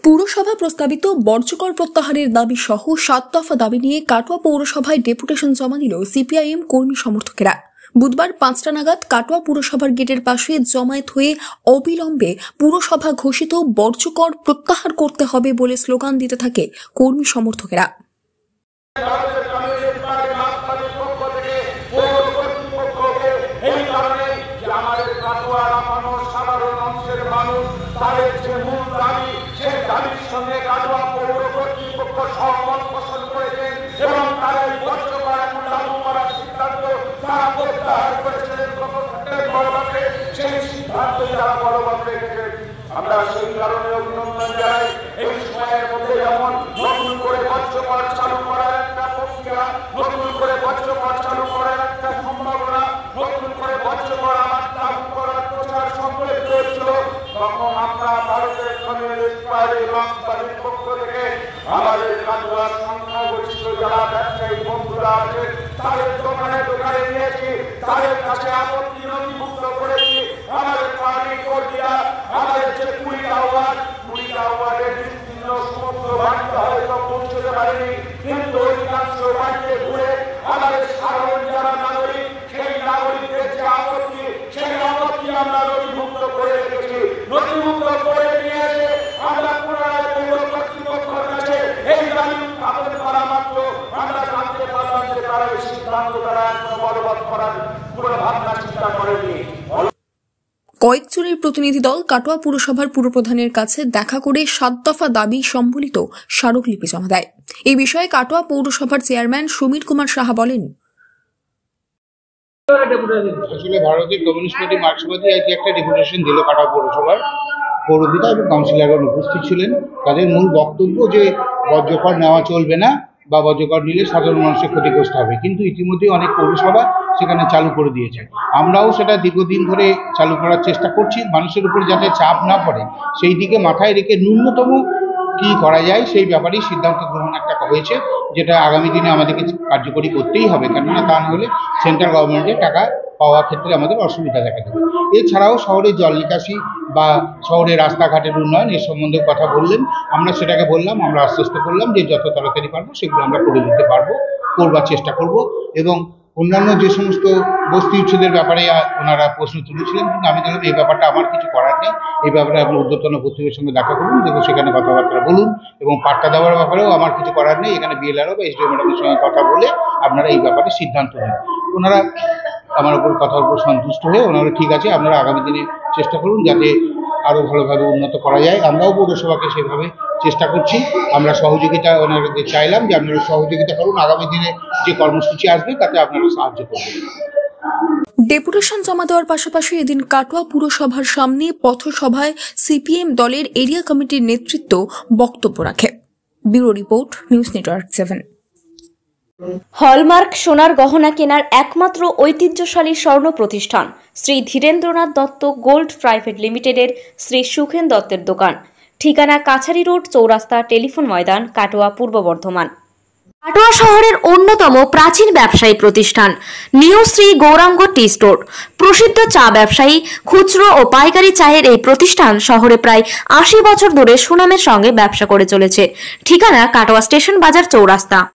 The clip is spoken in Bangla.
পুরসভা প্রস্তাবিত বর্জ্যকর প্রত্যাহারের দাবি সহ 7 দফা দাবি নিয়ে কাটোয়া পৌরসভায় ডেপুটেশন জমা দিল সিপিআইএম কর্মী সমর্থকেরা। বুধবার 5টা নাগাদ কাটোয়া পুরসভার গেটের পাশে জমায়েত হয়ে অবিলম্বে পুরসভা ঘোষিত বর্জ্যকর প্রত্যাহার করতে হবে বলে স্লোগান দিতে থাকে কর্মী সমর্থকেরা। আমরা সেই কারণে অভিনন্দন জানাই। এই সময়ের মধ্যে যেমন নতুন করে বর্জ্যকর চালু করার একটা প্রক্রিয়া, নতুন করে বর্জ্যকর চালু করার একটা সম্ভাবনা, নতুন করে বর্জ্যকর আবার চালু করার প্রচার সংকল্প হয়েছিল, তখন আমরা ভারতের কমিউনিস্ট পার্টি মার্ক্সবাদীর পক্ষ থেকে আমাদের কাটোয়ার সংখ্যাগরিষ্ঠ যারা ব্যবসায়ী বন্ধুরা আছে তাদের দোকানে দোকানে নিয়েছি, তাদের কাছে আপত্তি নথিভুক্ত করেছি। আমাদের পার্টি কর্মীরা আমাদের যে 20টা ওয়ার্ডের বিস্তীর্ণ সমস্ত বাড়িতে হয়তো পৌঁছতে পারেনি, কিন্তু অধিকাংশ বাড়িতে ঘুরে আমাদের সাধারণ যারা নাগরিক সেই নাগরিকদের যে আপত্তি সেই আপত্তি আমরা নথিভুক্ত করে রেখেছি। নথিভুক্ত করে নিয়ে এসে আমরা পুনরায় পৌর কর্তৃপক্ষের কাছে এই দাবি উত্থাপন করা মাত্র আমরা জানতে পারলাম যে তারা এই সিদ্ধান্ত তারা বলবৎ করার পুরো ভাবনা চিন্তা করেনি। কয়েকজনের প্রতিনিধি দল কাটোয়া পুরসভার পুরপ্রধানের কাছে দেখা করে 7 দফা দাবি সম্বলিত স্মারকলিপি জমা দেয়। এই বিষয়ে কাটোয়া পৌরসভার চেয়ারম্যান সমীর কুমার সাহা বলেন, আসলে ভারতের কমিউনিস্ট পার্টি মার্ক্সবাদী একটা ডেপুটেশন দিল কাটোয়া পৌরসভার পৌরপিতা এবং কাউন্সিলরগণ উপস্থিত ছিলেন। তাদের মূল বক্তব্য যে বর্জ্যকর নেওয়া চলবে না বা বর্জ্যকর নিলে সাধারণ মানুষের ক্ষতিগ্রস্ত হবে, কিন্তু ইতিমধ্যে অনেক পৌরসভা সেখানে চালু করে দিয়েছে। আমরাও সেটা দীর্ঘদিন ধরে চালু করার চেষ্টা করছি, মানুষের উপর যাতে চাপ না পড়ে সেই দিকে মাথায় রেখে ন্যূনতম কি করা যায় সেই ব্যাপারেই সিদ্ধান্ত গ্রহণ একটা হয়েছে, যেটা আগামী দিনে আমাদেরকে কার্যকরী করতেই হবে, কেননা তা না হলে সেন্ট্রাল গভর্নমেন্টের টাকা পাওয়ার ক্ষেত্রে আমাদের অসুবিধা দেখা দেবে। এছাড়াও শহরের জল নিকাশি বা শহরের রাস্তাঘাটের উন্নয়ন এর সম্বন্ধে কথা বললেন, আমরা সেটাকে বললাম, আমরা আশ্বস্ত করলাম যে যত তাড়াতাড়ি পারবো সেগুলো আমরা করে দিতে পারবো, করবার চেষ্টা করব। এবং অন্যান্য যে সমস্ত বস্তি উচ্ছেদের ব্যাপারে ওনারা প্রশ্ন তুলেছিলেন, কিন্তু আমি বললাম এই ব্যাপারটা আমার কিছু করার নেই, এই ব্যাপারে আপনি ঊর্ধ্বতন কর্তৃপক্ষের সঙ্গে দেখা করুন, দেখুন সেখানে কথাবার্তা বলুন, এবং পাট্টা দেওয়ার ব্যাপারেও আমার কিছু করার নেই, এখানে বিএলআরও বা এসডিও ম্যাডামের সঙ্গে কথা বলে আপনারা এই ব্যাপারে সিদ্ধান্ত নেন। ওনারা আমার উপর কথার উপর সন্তুষ্ট হয়ে ওনারা ঠিক আছে, আপনারা আগামী দিনে চেষ্টা করুন যাতে আরও ভালোভাবে উন্নত করা যায়। আমরাও পৌরসভাকে সেভাবে চেষ্টা করছি, আমরা সহযোগিতা ওনাদের চাইলাম যে আপনারা সহযোগিতা করুন, আগামী দিনে যে কর্মসূচি আসবে তাতে আপনারা সাহায্য করবেন। ডেপুটেশন জমা দেওয়ার পাশাপাশি এদিন কাটোয়া পুরসভার সামনে পথসভায় সিপিএম দলের এরিয়া কমিটির নেতৃত্ব বক্তব্য রাখে। Bureau report, news network 7। Hallmark সোনার গহনা কেনার একমাত্র ঐতিহ্যশালী স্বর্ণ প্রতিষ্ঠান শ্রী ধীরেন্দ্রনাথ দত্ত গোল্ড প্রাইভেট লিমিটেডের শ্রী সুখেন দত্তের দোকান, ঠিকানা কাছারি রোড, চৌরাস্তা, টেলিফোন ময়দান, কাটোয়া, পূর্ব বর্ধমান। কাটোয়া শহরের অন্যতম প্রাচীন ব্যবসায়ী প্রতিষ্ঠান new Shri Gauranga tea store, প্রসিদ্ধ চা ব্যবসায়ী, খুচরো ও পাইকারি চায়ের এই প্রতিষ্ঠান শহরে প্রায় 80 বছর ধরে সুনামের সঙ্গে ব্যবসা করে চলেছে। ঠিকানা কাটোয়া স্টেশন বাজার, চৌরাস্তা।